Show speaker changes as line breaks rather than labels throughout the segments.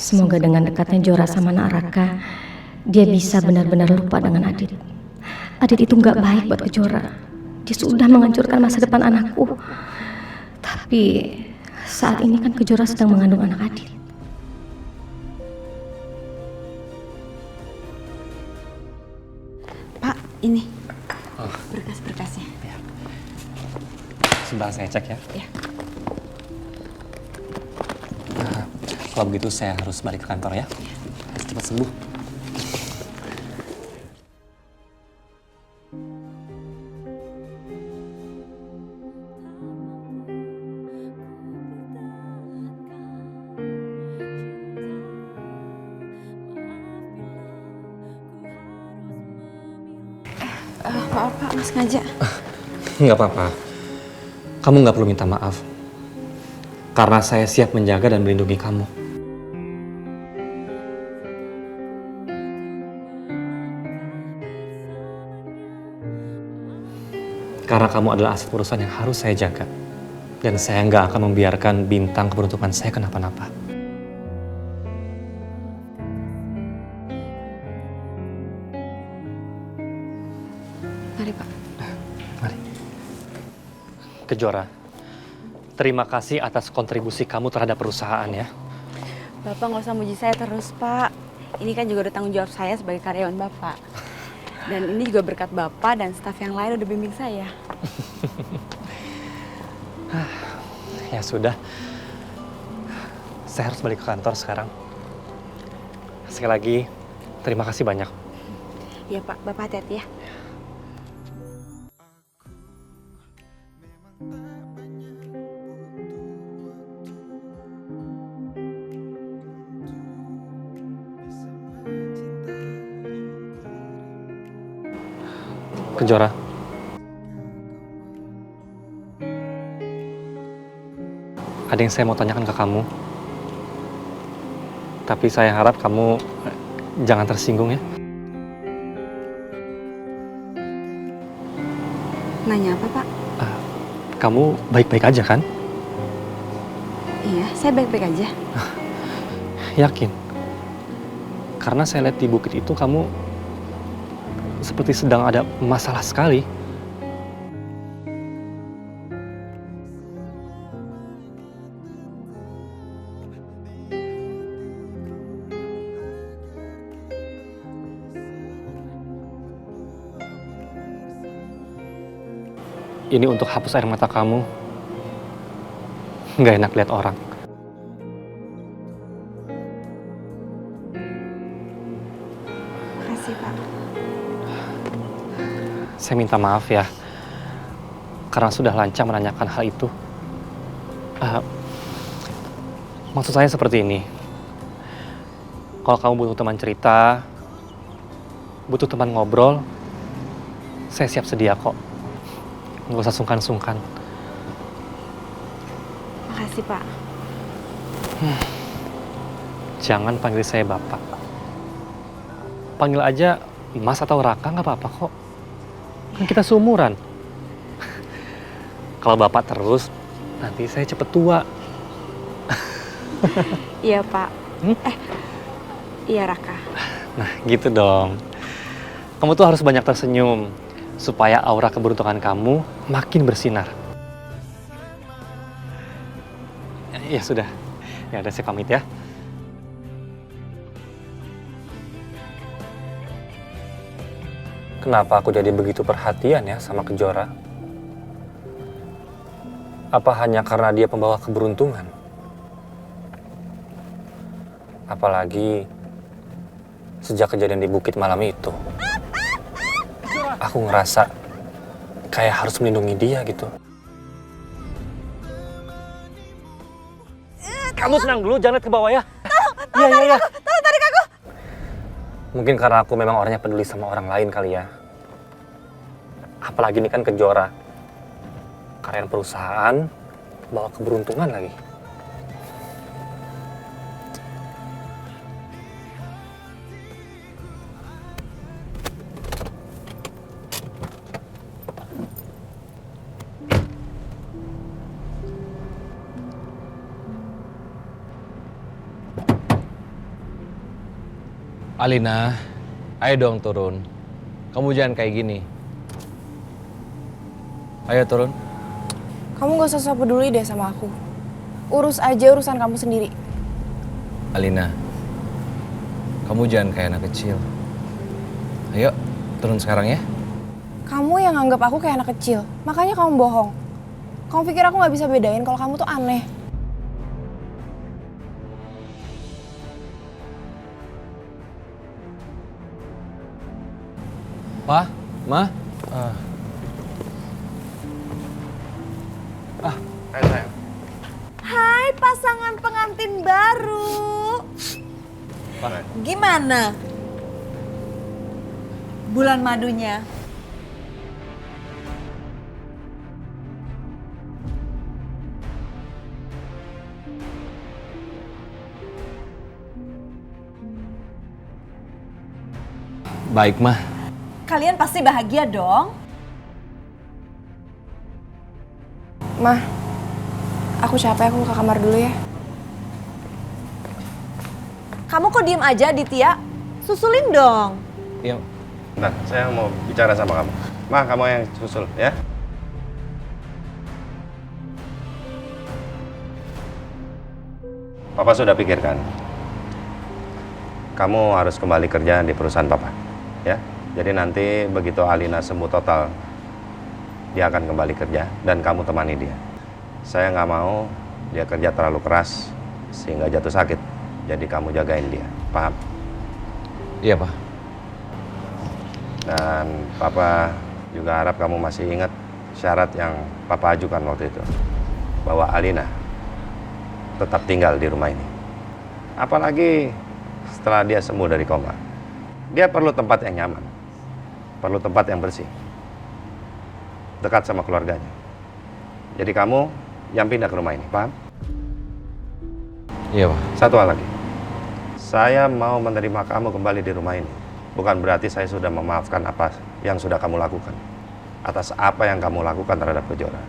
Semoga dengan dekatnya Jora sama Nak Raka, dia bisa benar-benar lupa dengan Adit. Adit itu gak baik buat Kejora. Dia sudah menghancurkan masa depan anakku. Tapi saat ini kan Kejora sedang mengandung anak Adit.
Pak, ini berkas-berkasnya.
Ya. Sebentar saya cek ya.
Ya.
Nah, kalau begitu saya harus balik ke kantor ya. Cepat sembuh.
Maaf Pak, nggak sengaja.
Nggak apa-apa. Kamu nggak perlu minta maaf. Karena saya siap menjaga dan melindungi kamu. Karena kamu adalah aset perusahaan yang harus saya jaga. Dan saya nggak akan membiarkan bintang keberuntungan saya kenapa-napa.
Mari Pak.
Mari. Kejora, terima kasih atas kontribusi kamu terhadap perusahaan ya.
Bapak nggak usah muji saya terus Pak. Ini kan juga udah tanggung jawab saya sebagai karyawan Bapak. Dan ini juga berkat Bapak dan staf yang lain udah bimbing saya.
Ya sudah, saya harus balik ke kantor sekarang. Sekali lagi, terima kasih banyak.
Iya Pak, Bapak hati-hati ya.
Kejora. Ada yang saya mau tanyakan ke kamu. Tapi saya harap kamu jangan tersinggung ya.
Nanya apa Pak?
Kamu baik-baik aja kan?
Iya, saya baik-baik aja.
Yakin? Karena saya lihat di bukit itu kamu seperti sedang ada masalah sekali. Ini untuk hapus air mata kamu. Nggak enak lihat orang.
Makasih Pak.
Saya minta maaf ya, karena sudah lancang menanyakan hal itu. Maksud saya seperti ini. Kalau kamu butuh teman cerita, butuh teman ngobrol, saya siap sedia kok. Nggak usah sungkan-sungkan.
Makasih Pak.
Jangan panggil saya Bapak. Panggil aja Mas atau Raka, nggak apa-apa kok. Kan kita seumuran. Kalau Bapak terus, nanti saya cepet tua.
Iya Pak. Iya Raka.
Nah gitu dong. Kamu tuh harus banyak tersenyum. Supaya aura keberuntungan kamu makin bersinar. Ya sudah. Ya udah saya pamit ya. Kenapa aku jadi begitu perhatian ya sama Kejora? Apa hanya karena dia pembawa keberuntungan? Apalagi sejak kejadian di bukit malam itu. Aku ngerasa kayak harus melindungi dia gitu. Kamu tenang dulu, jangan lihat ke bawah ya. Iya.
Tolong tarik aku.
Mungkin karena aku memang orangnya peduli sama orang lain kali ya. Apalagi ini kan Kejora. Karyawan perusahaan, bawa keberuntungan lagi.
Alina, ayo dong turun. Kamu jangan kayak gini. Ayo turun.
Kamu gak usah sok peduli deh sama aku. Urus aja urusan kamu sendiri.
Alina, kamu jangan kayak anak kecil. Ayo, turun sekarang ya.
Kamu yang anggap aku kayak anak kecil, makanya kamu bohong. Kamu pikir aku gak bisa bedain kalau kamu tuh aneh.
Pa, Ma,
Ayo sayang.
Hai pasangan pengantin baru.
Pa.
Gimana? Bulan madunya?
Baik, Ma.
Kalian pasti bahagia dong?
Mah, aku capek, aku ke kamar dulu ya.
Kamu kok diem aja, Ditya? Susulin dong.
Iya.
Bentar, saya mau bicara sama kamu. Ma, kamu yang susul ya. Papa sudah pikirkan. Kamu harus kembali kerja di perusahaan Papa. Ya. Jadi nanti begitu Alina sembuh total, dia akan kembali kerja dan kamu temani dia. Saya nggak mau dia kerja terlalu keras sehingga jatuh sakit. Jadi kamu jagain dia. Paham?
Iya, Pa.
Dan Papa juga harap kamu masih ingat syarat yang Papa ajukan waktu itu. Bahwa Alina tetap tinggal di rumah ini. Apalagi setelah dia sembuh dari koma. Dia perlu tempat yang nyaman. Perlu tempat yang bersih. Dekat sama keluarganya. Jadi kamu yang pindah ke rumah ini, paham?
Iya, Pa.
Satu hal lagi. Saya mau menerima kamu kembali di rumah ini. Bukan berarti saya sudah memaafkan apa yang sudah kamu lakukan. Atas apa yang kamu lakukan terhadap Kejora.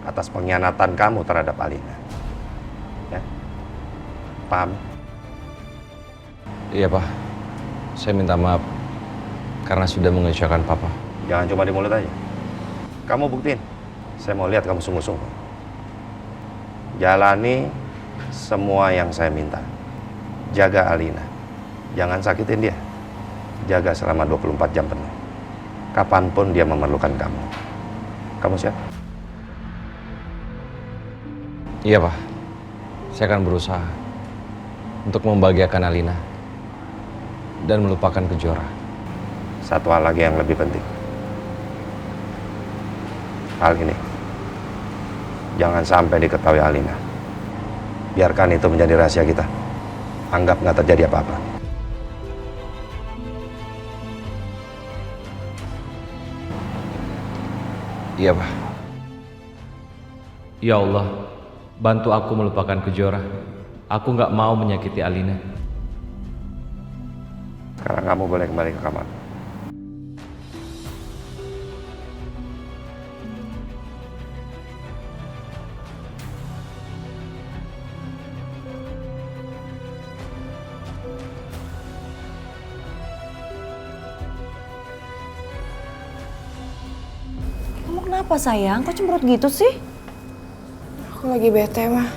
Atas pengkhianatan kamu terhadap Alina. Ya? Paham?
Iya, Pa. Saya minta maaf karena sudah mengecewakan Papa.
Jangan cuma di mulut aja. Kamu buktiin. Saya mau lihat kamu sungguh-sungguh. Jalani semua yang saya minta. Jaga Alina. Jangan sakitin dia. Jaga selama 24 jam penuh. Kapanpun dia memerlukan kamu. Kamu siap?
Iya, Pa. Saya akan berusaha untuk membahagiakan Alina dan melupakan Kejora.
Satu hal lagi yang lebih penting. Hal ini. Jangan sampai diketahui Alina. Biarkan itu menjadi rahasia kita. Anggap nggak terjadi apa-apa.
Iya, Pak. Ya Allah, bantu aku melupakan Kejora. Aku nggak mau menyakiti Alina.
Sekarang kamu boleh kembali ke kamar.
Kamu kenapa sayang? Kok cemberut gitu sih?
Aku lagi bete, Mah.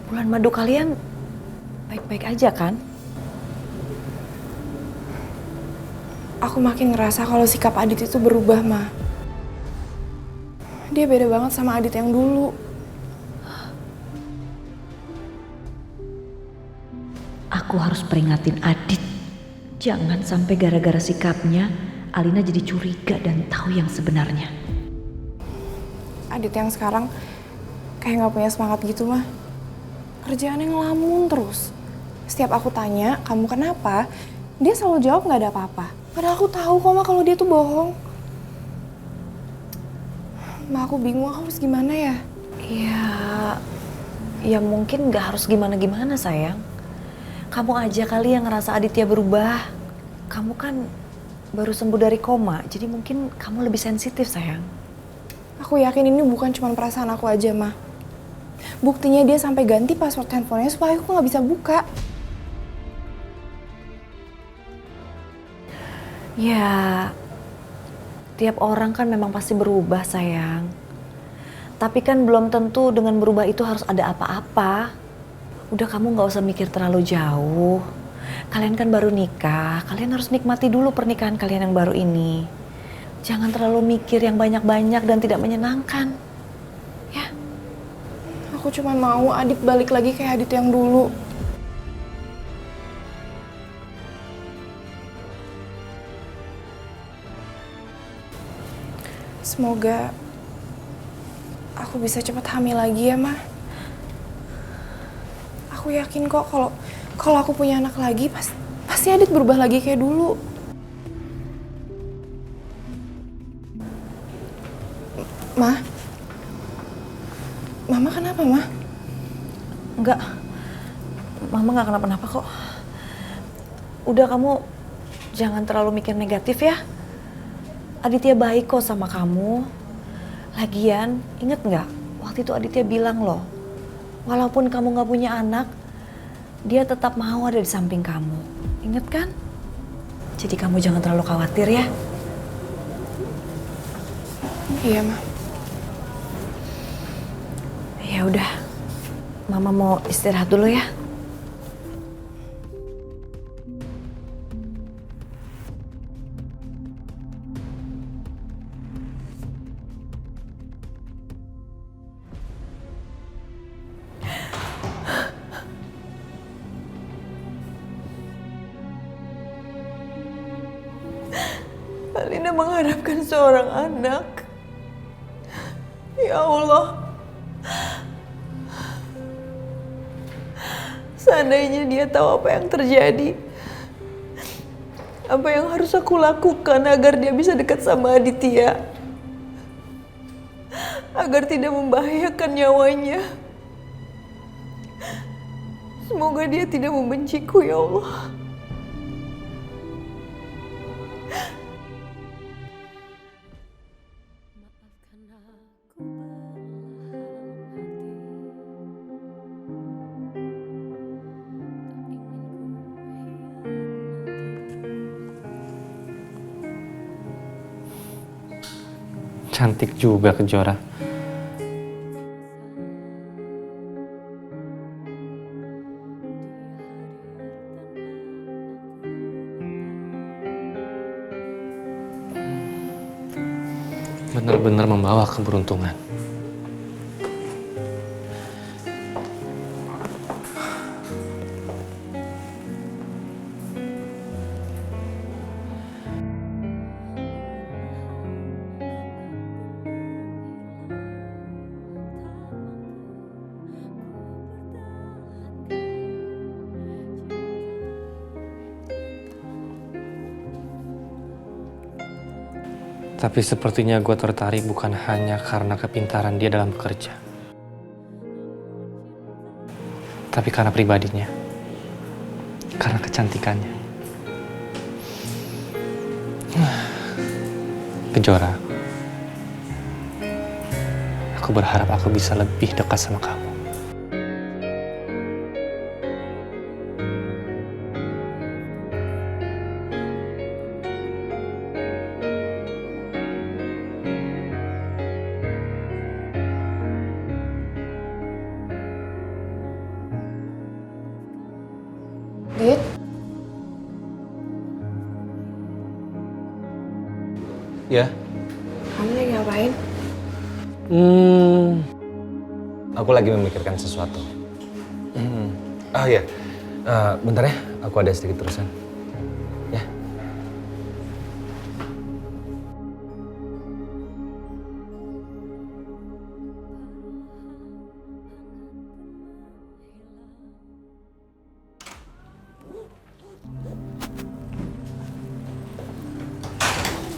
Bulan madu kalian baik-baik aja kan?
Aku makin ngerasa kalau sikap Adit itu berubah, Ma. Dia beda banget sama Adit yang dulu.
Aku harus peringatin Adit. Jangan sampai gara-gara sikapnya, Alina jadi curiga dan tahu yang sebenarnya.
Adit yang sekarang kayak nggak punya semangat gitu, mah. Kerjaannya ngelamun terus. Setiap aku tanya, kamu kenapa? Dia selalu jawab nggak ada apa-apa. Padahal aku tahu kok, mah, kalau dia tuh bohong. Ma, aku bingung, aku harus gimana ya?
Ya mungkin nggak harus gimana-gimana sayang. Kamu aja kali yang ngerasa Aditya berubah. Kamu kan baru sembuh dari koma, jadi mungkin kamu lebih sensitif sayang.
Aku yakin ini bukan cuma perasaan aku aja, Ma. Buktinya dia sampai ganti password handphonenya supaya aku nggak bisa buka.
Ya, tiap orang kan memang pasti berubah sayang. Tapi kan belum tentu dengan berubah itu harus ada apa-apa. Udah kamu gak usah mikir terlalu jauh. Kalian kan baru nikah, kalian harus nikmati dulu pernikahan kalian yang baru ini. Jangan terlalu mikir yang banyak-banyak dan tidak menyenangkan. Ya.
Aku cuma mau Adit balik lagi kayak Adit yang dulu. Semoga aku bisa cepat hamil lagi ya, Ma. Aku yakin kok kalau aku punya anak lagi pasti Adit berubah lagi kayak dulu. Ma? Mama kenapa, Ma?
Enggak. Mama gak kenapa-napa kok. Udah kamu jangan terlalu mikir negatif ya. Aditya baik kok sama kamu. Lagian, inget gak? Waktu itu Aditya bilang loh, walaupun kamu gak punya anak, dia tetap mau ada di samping kamu. Ingat kan? Jadi kamu jangan terlalu khawatir ya.
Iya, Ma.
Ya udah, Mama mau istirahat dulu ya. Alina mengharapkan seorang anak. Ya Allah. Seandainya dia tahu apa yang terjadi, apa yang harus aku lakukan agar dia bisa dekat sama Aditya, agar tidak membahayakan nyawanya. Semoga dia tidak membenciku, ya Allah.
Cantik juga Kejora. Benar-benar membawa keberuntungan. Tapi sepertinya gue tertarik bukan hanya karena kepintaran dia dalam bekerja. Tapi karena pribadinya. Karena kecantikannya. Kejora. Aku berharap aku bisa lebih dekat sama kamu.
Dit?
Ya?
Kamu lagi ngapain?
Aku lagi memikirkan sesuatu. Ah ya, bentar ya, aku ada sedikit urusan. Ya.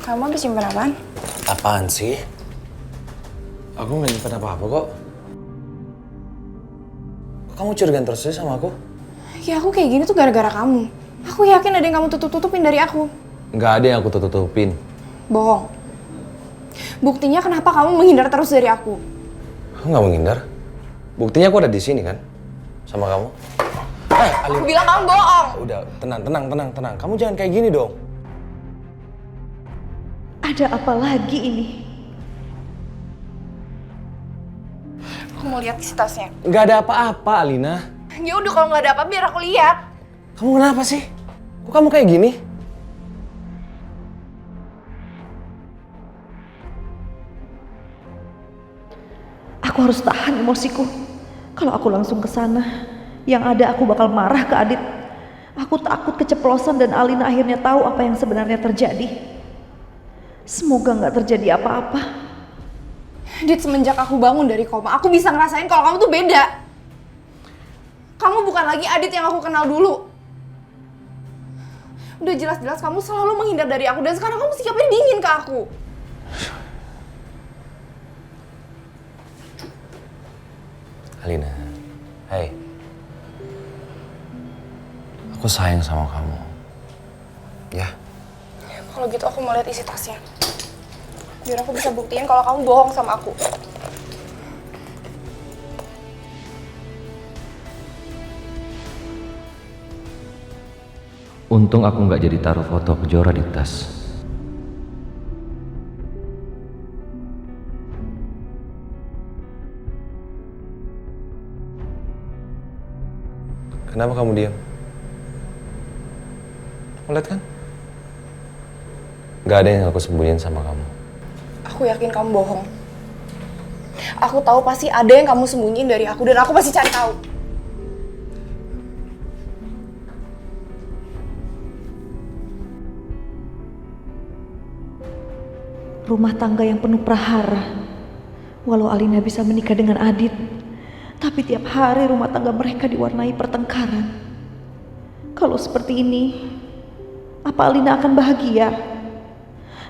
Kamu habis simpen apaan?
Apaan sih? Aku nggak nyimpen apa-apa kok. Kamu curigaan terus sih sama aku?
Ya aku kayak gini tuh gara-gara kamu. Aku yakin ada yang kamu tutup-tutupin dari aku.
Nggak ada yang aku tutup-tutupin.
Bohong. Buktinya kenapa kamu menghindar terus dari aku?
Aku nggak menghindar. Buktinya aku ada di sini kan, sama kamu.
Aku bilang kamu bohong.
Udah, tenang. Kamu jangan kayak gini dong.
Ada apa lagi ini?
Aku mau lihat isi tasnya.
Nggak ada apa-apa, Alina.
Ya udah kalau nggak ada apa biar aku lihat.
Kamu kenapa sih? Kok kamu kayak gini?
Aku harus tahan emosiku. Kalau aku langsung ke sana, yang ada aku bakal marah ke Adit. Aku takut keceplosan dan Alina akhirnya tahu apa yang sebenarnya terjadi. Semoga nggak terjadi apa-apa.
Dit, semenjak aku bangun dari koma, aku bisa ngerasain kalau kamu tuh beda. Kamu bukan lagi Adit yang aku kenal dulu. Udah jelas-jelas kamu selalu menghindar dari aku dan sekarang kamu sikapnya dingin ke aku.
Alina, hey. Aku sayang sama kamu. Ya.
Kalau gitu aku mau lihat isi tasnya. Biar aku bisa buktiin kalau kamu bohong sama aku.
Untung aku nggak jadi taruh foto Kejora di tas.
Kenapa kamu diam? Kamu lihat kan? Gak ada yang aku sembunyiin sama kamu.
Aku yakin kamu bohong. Aku tahu pasti ada yang kamu sembunyiin dari aku dan aku pasti cari tahu.
Rumah tangga yang penuh prahara. Walau Alina bisa menikah dengan Adit, tapi tiap hari rumah tangga mereka diwarnai pertengkaran. Kalau seperti ini, apa Alina akan bahagia?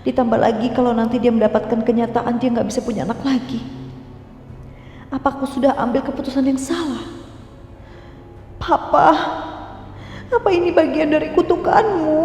Ditambah lagi kalau nanti dia mendapatkan kenyataan dia nggak bisa punya anak lagi. Apa aku sudah ambil keputusan yang salah? Papa, apa ini bagian dari kutukanmu?